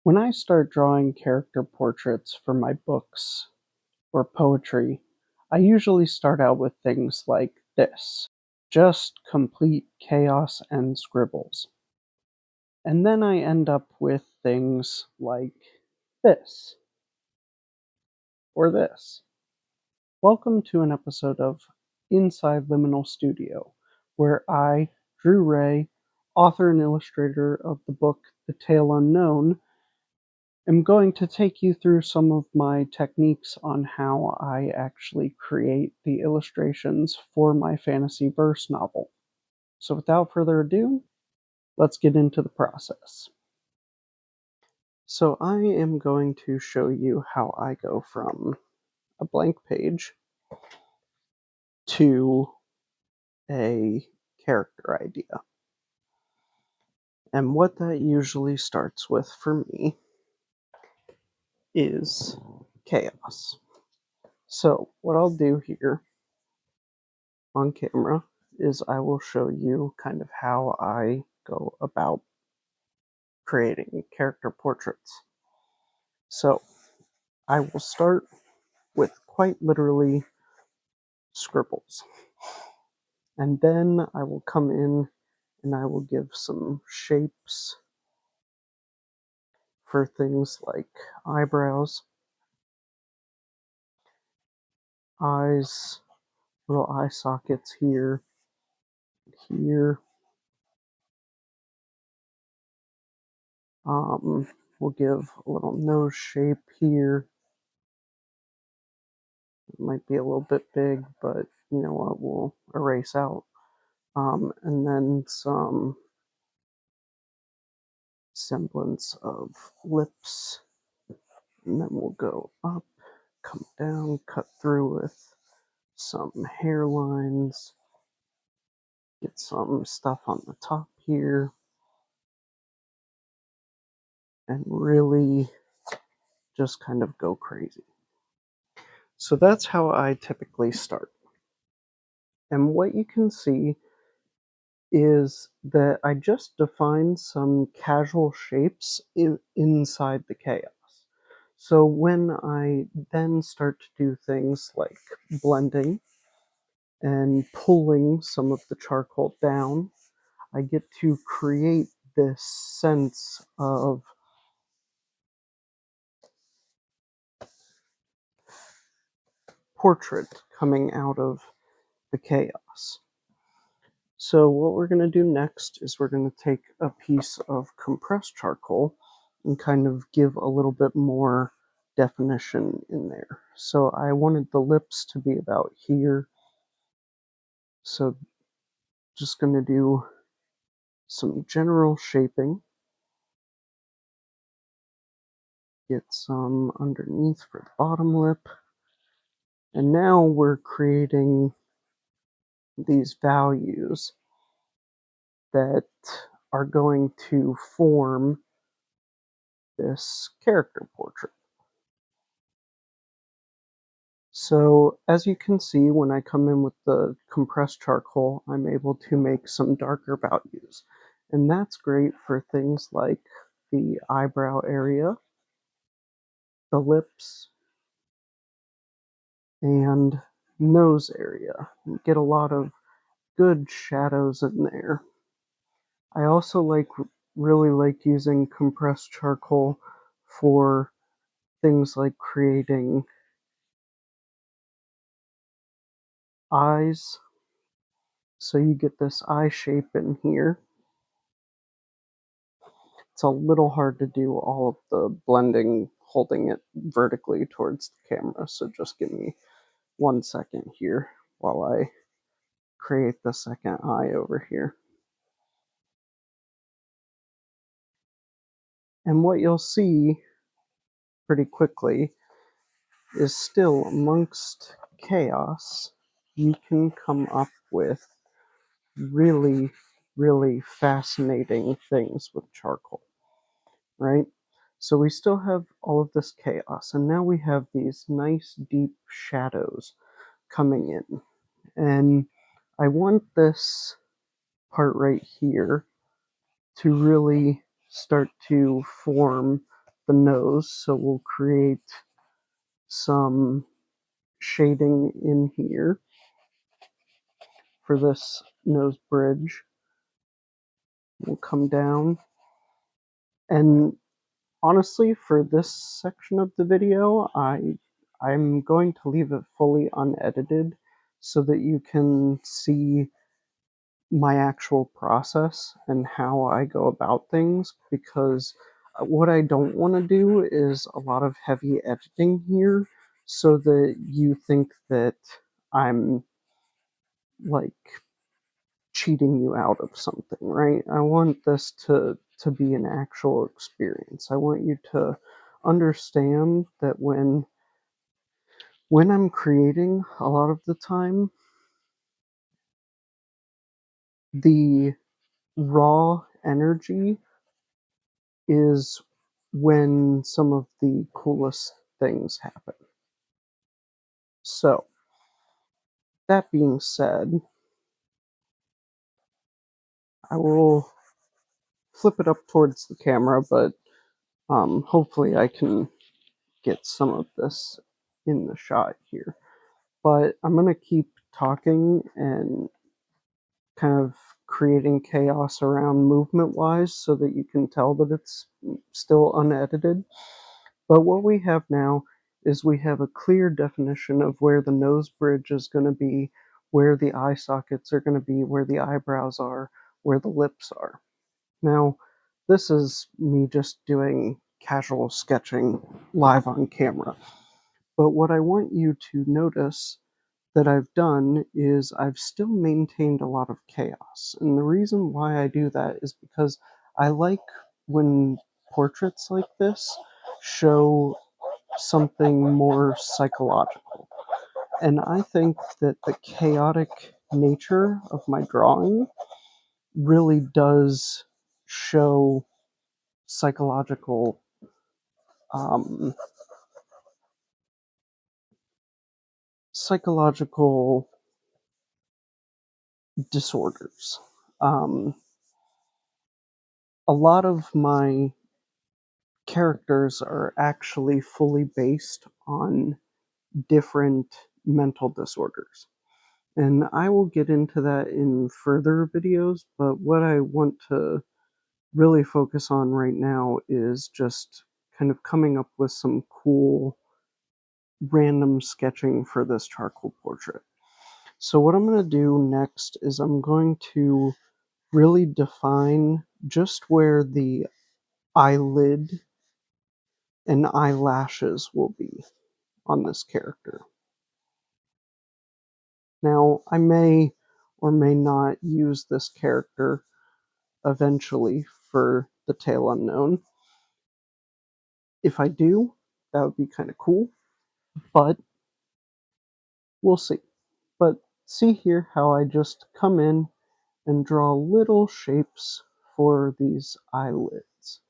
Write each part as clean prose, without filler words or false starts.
When I start drawing character portraits for my books or poetry, I usually start out with things like this, just complete chaos and scribbles. And then I end up with things like this, or this. Welcome to an episode of Inside Liminal Studio, where I, Drew Ray, author and illustrator of the book The Tale Unknown, am going to take you through some of my techniques on how I actually create the illustrations for my fantasy verse novel. So without further ado, let's get into the process. So I am going to show you how I go from a blank page to a character idea. And what that usually starts with for me is chaos. So what I'll do here on camera is I will show you kind of how I go about creating character portraits. So I will start with quite literally scribbles. And then I will come in and I will give some shapes for things like eyebrows, eyes, little eye sockets here, here. We'll give a little nose shape here. It might be a little bit big, but you know what, we'll erase out. And then some semblance of lips. And then we'll go up, come down, cut through with some hairlines. Get some stuff on the top here. And really just kind of go crazy. So that's how I typically start. And what you can see is that I just define some casual shapes inside the chaos. So when I then start to do things like blending and pulling some of the charcoal down, I get to create this sense of portrait coming out of the chaos. So what we're going to do next is we're going to take a piece of compressed charcoal and kind of give a little bit more definition in there. So I wanted the lips to be about here. So just going to do some general shaping. Get some underneath for the bottom lip. And now we're creating these values that are going to form this character portrait. So as you can see, when I come in with the compressed charcoal, I'm able to make some darker values. And that's great for things like the eyebrow area, the lips, and nose area. You get a lot of good shadows in there. I also really like using compressed charcoal for things like creating eyes. So you get this eye shape in here. It's a little hard to do all of the blending, holding it vertically towards the camera. So just give me 1 second here while I create the second eye over here. And what you'll see pretty quickly is still amongst chaos, you can come up with really, really fascinating things with charcoal, right? So we still have all of this chaos, and now we have these nice deep shadows coming in. And I want this part right here to really start to form the nose, so we'll create some shading in here for this nose bridge. We'll come down, and honestly, for this section of the video, I'm going to leave it fully unedited so that you can see my actual process and how I go about things, because what I don't want to do is a lot of heavy editing here so that you think that I'm like cheating you out of something, right? I want this to be an actual experience. I want you to understand that when I'm creating, a lot of the time, the raw energy is when some of the coolest things happen. So, that being said, I will flip it up towards the camera, but hopefully I can get some of this in the shot here. But I'm going to keep talking and kind of creating chaos around movement-wise so that you can tell that it's still unedited. But what we have now is we have a clear definition of where the nose bridge is going to be, where the eye sockets are going to be, where the eyebrows are, where the lips are. Now, this is me just doing casual sketching live on camera. But what I want you to notice that I've done is I've still maintained a lot of chaos. And the reason why I do that is because I like when portraits like this show something more psychological. And I think that the chaotic nature of my drawing really does show psychological psychological disorders. A lot of my characters are actually fully based on different mental disorders. And I will get into that in further videos, but what I want to really focus on right now is just kind of coming up with some cool random sketching for this charcoal portrait. So what I'm going to do next is I'm going to really define just where the eyelid and eyelashes will be on this character. Now, I may or may not use this character eventually for the Tale Unknown. If I do, that would be kind of cool, but we'll see. But see here how I just come in and draw little shapes for these eyelids.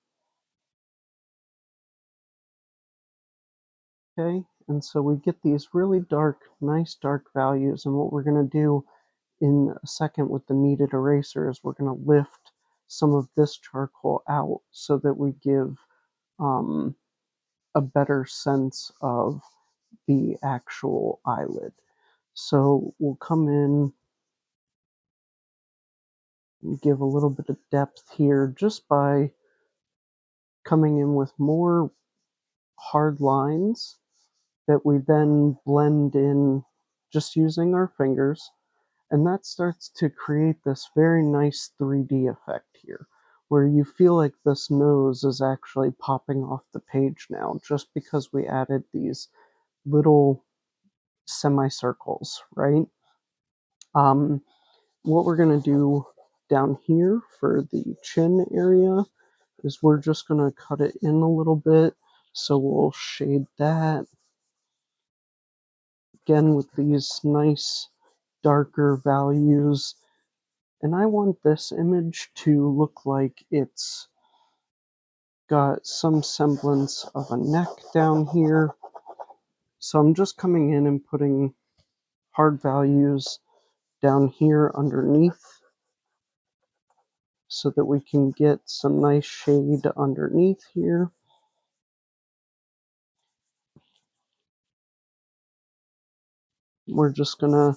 Okay, and so we get these really dark, nice dark values, and what we're going to do in a second with the kneaded eraser is we're going to lift some of this charcoal out so that we give a better sense of the actual eyelid. So we'll come in and give a little bit of depth here just by coming in with more hard lines that we then blend in just using our fingers. And that starts to create this very nice 3D effect here, where you feel like this nose is actually popping off the page now, just because we added these little semicircles, right? What we're going to do down here for the chin area is we're just going to cut it in a little bit. So we'll shade that again with these nice darker values. And I want this image to look like it's got some semblance of a neck down here. So I'm just coming in and putting hard values down here underneath so that we can get some nice shade underneath here. we're just gonna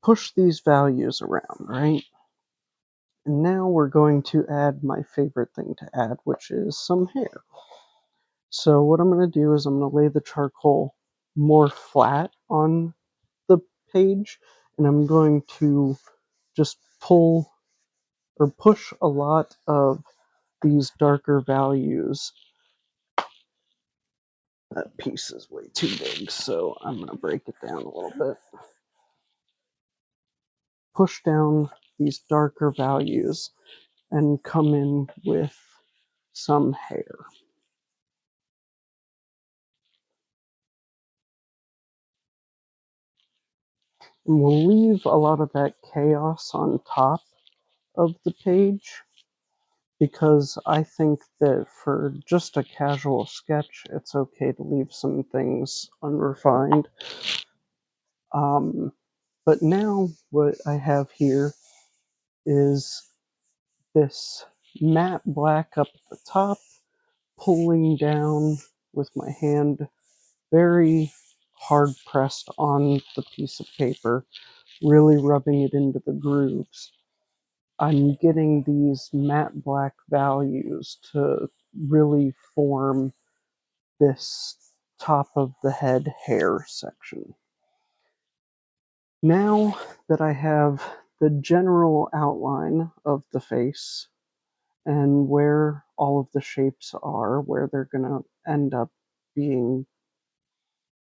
push these values around, right? And now we're going to add my favorite thing to add, which is some hair. So what I'm going to do is I'm going to lay the charcoal more flat on the page, and I'm going to just pull or push a lot of these darker values. That piece is way too big, so I'm going to break it down a little bit. Push down these darker values and come in with some hair. And we'll leave a lot of that chaos on top of the page because I think that for just a casual sketch, it's okay to leave some things unrefined. But now what I have here is this matte black up at the top, pulling down with my hand very hard pressed on the piece of paper, really rubbing it into the grooves. I'm getting these matte black values to really form this top of the head hair section. Now that I have the general outline of the face and where all of the shapes are, where they're going to end up being,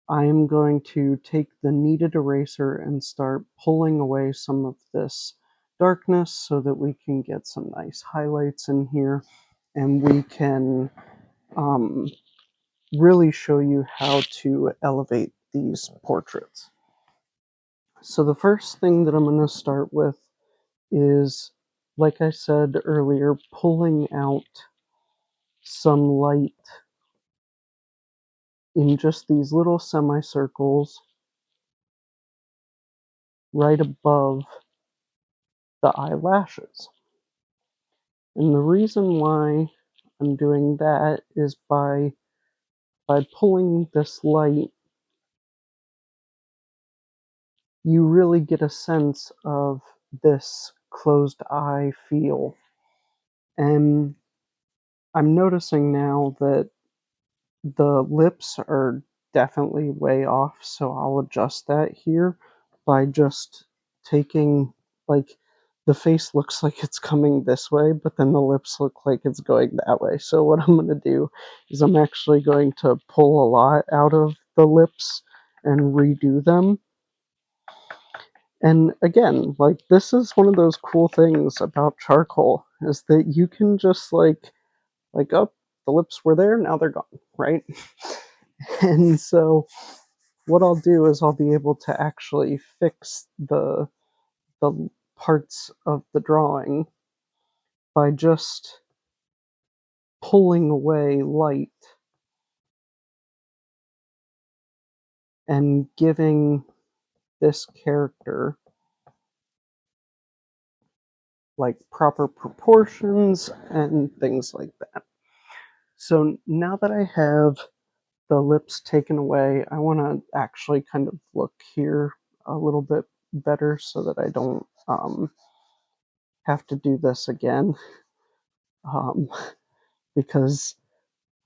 I am going to take the kneaded eraser and start pulling away some of this darkness so that we can get some nice highlights in here, and we can really show you how to elevate these portraits. So the first thing that I'm going to start with is, like I said earlier, pulling out some light in just these little semicircles right above the eyelashes. And the reason why I'm doing that is by pulling this light, you really get a sense of this closed eye feel. And I'm noticing now that the lips are definitely way off, so I'll adjust that here by just taking, like, the face looks like it's coming this way, but then the lips look like it's going that way. So what I'm going to do is I'm actually going to pull a lot out of the lips and redo them. And again, like, this is one of those cool things about charcoal, is that you can just like, oh, the lips were there, now they're gone, right? And so what I'll do is I'll be able to actually fix the parts of the drawing by just pulling away light and giving this character like proper proportions and things like that. So now that I have the lips taken away, I want to actually kind of look here a little bit better so that I don't have to do this again, because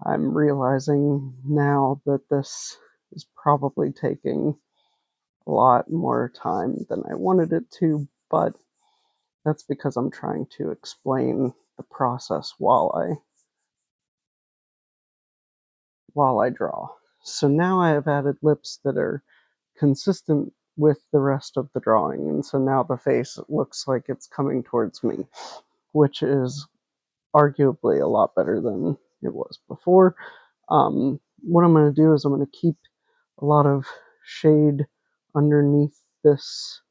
I'm realizing now that this is probably taking a lot more time than I wanted it to, but that's because I'm trying to explain the process while I draw. So now I have added lips that are consistent with the rest of the drawing, and so now the face looks like it's coming towards me, which is arguably a lot better than it was before. What I'm going to do is I'm going to keep a lot of shade underneath this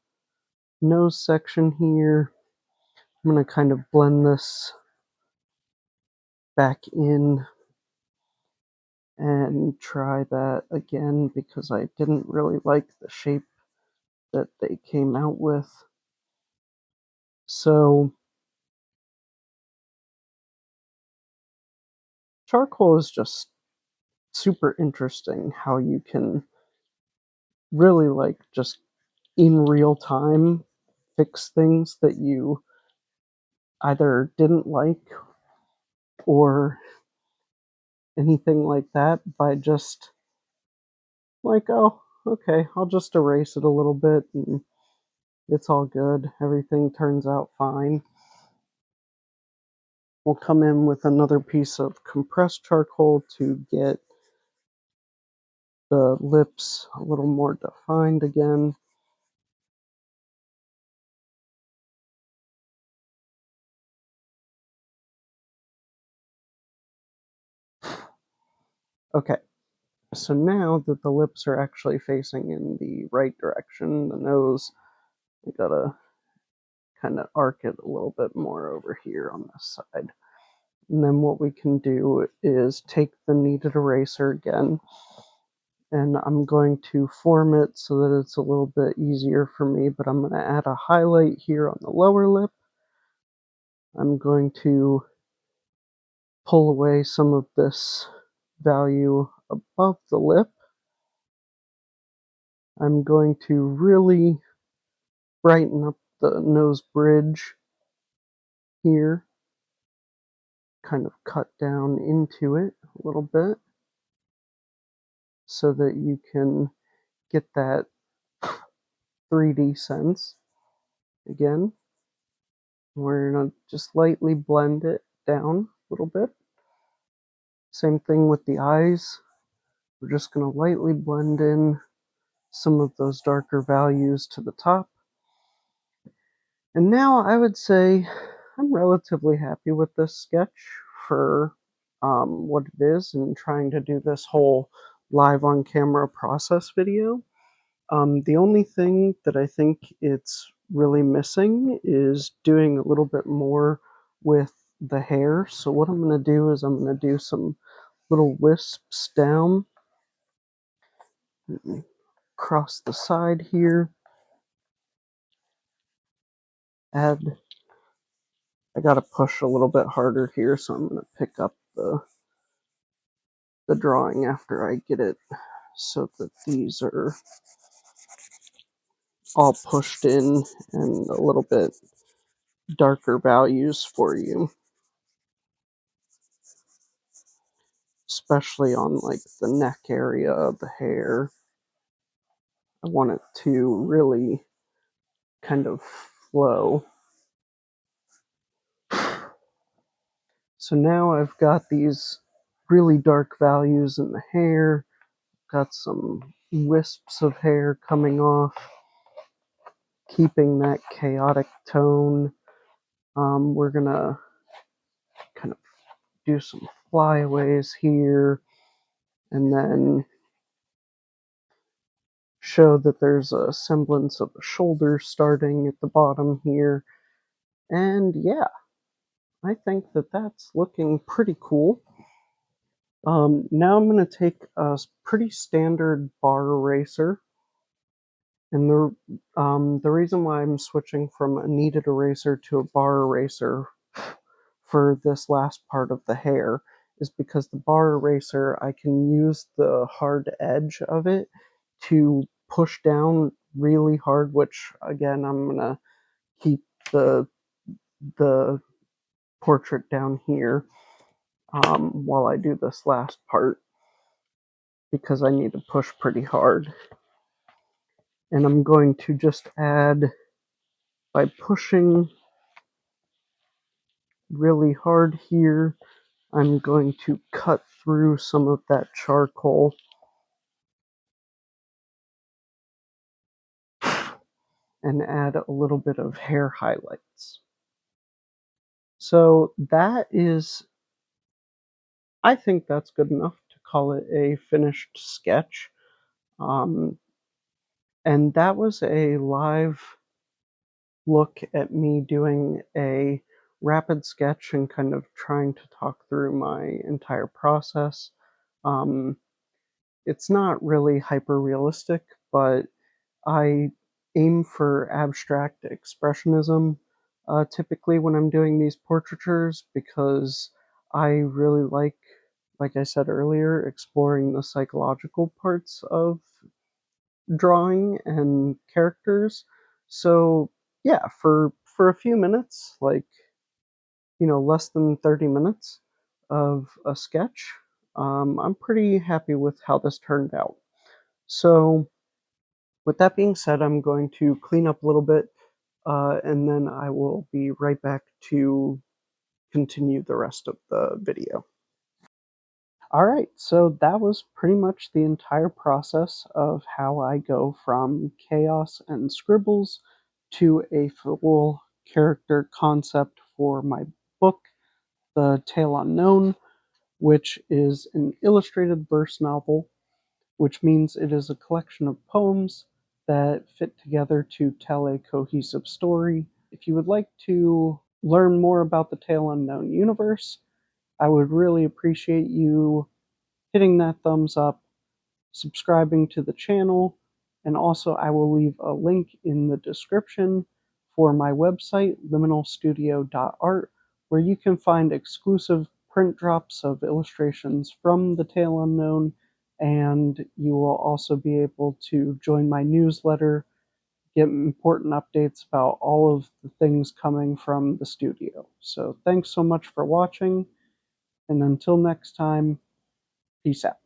nose section here. I'm going to kind of blend this back in and try that again because I didn't really like the shape that they came out with. So charcoal is just super interesting how you can really like just in real time fix things that you either didn't like or anything like that by just like, oh, okay, I'll just erase it a little bit and it's all good. Everything turns out fine. We'll come in with another piece of compressed charcoal to get the lips a little more defined again. Okay, so now that the lips are actually facing in the right direction, the nose, we gotta kind of arc it a little bit more over here on this side. And then what we can do is take the kneaded eraser again, and I'm going to form it so that it's a little bit easier for me, but I'm going to add a highlight here on the lower lip. I'm going to pull away some of this value above the lip. I'm going to really brighten up the nose bridge here, kind of cut down into it a little bit so that you can get that 3D sense. Again, we're going to just lightly blend it down a little bit. Same thing with the eyes. We're just going to lightly blend in some of those darker values to the top. And now I would say I'm relatively happy with this sketch for what it is, and trying to do this whole live on camera process video. The only thing that I think it's really missing is doing a little bit more with the hair. So what I'm going to do is I'm going to do some little wisps down across the side here. I got to push a little bit harder here, so I'm going to pick up the drawing after I get it so that these are all pushed in and a little bit darker values for you, especially on like the neck area of the hair. I want it to really kind of flow. So now I've got these really dark values in the hair, got some wisps of hair coming off, keeping that chaotic tone. We're gonna kind of do some flyaways here, and then show that there's a semblance of a shoulder starting at the bottom here. And yeah, I think that that's looking pretty cool. Now I'm going to take a pretty standard bar eraser, and the reason why I'm switching from a kneaded eraser to a bar eraser for this last part of the hair is because the bar eraser, I can use the hard edge of it to push down really hard, which again, I'm going to keep the portrait down here while I do this last part, because I need to push pretty hard. And I'm going to just add, by pushing really hard here, I'm going to cut through some of that charcoal and add a little bit of hair highlights. So that is, I think that's good enough to call it a finished sketch. And that was a live look at me doing a rapid sketch and kind of trying to talk through my entire process. It's not really hyper realistic, but I aim for abstract expressionism typically when I'm doing these portraitures, because I really like I said earlier, exploring the psychological parts of drawing and characters. So yeah, for a few minutes, like, less than 30 minutes of a sketch, I'm pretty happy with how this turned out. So with that being said, I'm going to clean up a little bit, and then I will be right back to continue the rest of the video. All right, so that was pretty much the entire process of how I go from chaos and scribbles to a full character concept for my book, The Tale Unknown, which is an illustrated verse novel, which means it is a collection of poems that fit together to tell a cohesive story. If you would like to learn more about the Tale Unknown universe, I would really appreciate you hitting that thumbs up, subscribing to the channel, and also I will leave a link in the description for my website, liminalstudio.art, where you can find exclusive print drops of illustrations from The Tale Unknown, and you will also be able to join my newsletter, get important updates about all of the things coming from the studio. So thanks so much for watching, and until next time, peace out.